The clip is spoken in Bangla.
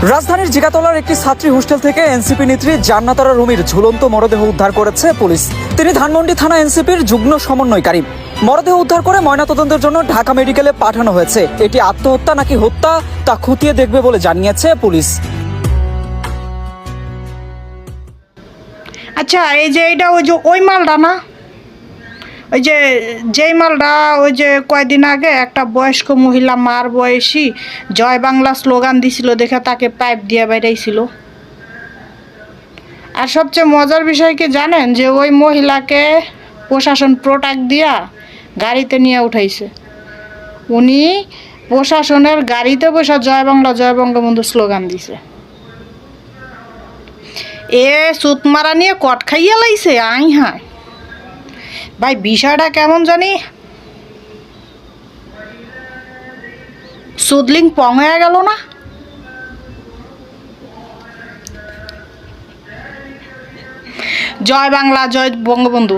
রাজধানীর জিগাতলার একটি ছাত্রী হোস্টেল থেকে এনসিপি নেত্রী জান্নাতারা রুমির ঝুলন্ত মরদেহ উদ্ধার করেছে পুলিশ। তিনি ধানমন্ডি থানা এনসিপির যুগ্ম সমন্বয়কারী। মরদেহ উদ্ধার করে ময়নাতদন্তের জন্য ঢাকা মেডিকেলে পাঠানো হয়েছে। এটি আত্মহত্যা নাকি হত্যা তা খতিয়ে দেখবে বলে জানিয়েছে পুলিশ। আচ্ছা, এই যে এটা ওই মালটা না, ওই যে যেই মালটা ওই যে কয়দিন আগে একটা বয়স্ক মহিলা মার বয়সী জয় বাংলা স্লোগান দিছিল দেখে তাকে পাইপ দিয়ে বেড়াইছিল। আর সবচেয়ে মজার বিষয় কি জানেন, যে ওই মহিলাকে প্রশাসন প্রোটাক্ট দিয়া গাড়িতে নিয়ে উঠাইছে। উনি প্রশাসনের গাড়িতে বসে জয় বাংলা জয় বঙ্গবন্ধু স্লোগান দিছে। এ সুত মারা নিয়ে কট খাইয়া লাইছে। আই হায় ভাই, বিষয়টা কেমন জানি সুদলিং পং হয়ে গেল না? জয় বাংলা জয় বঙ্গবন্ধু।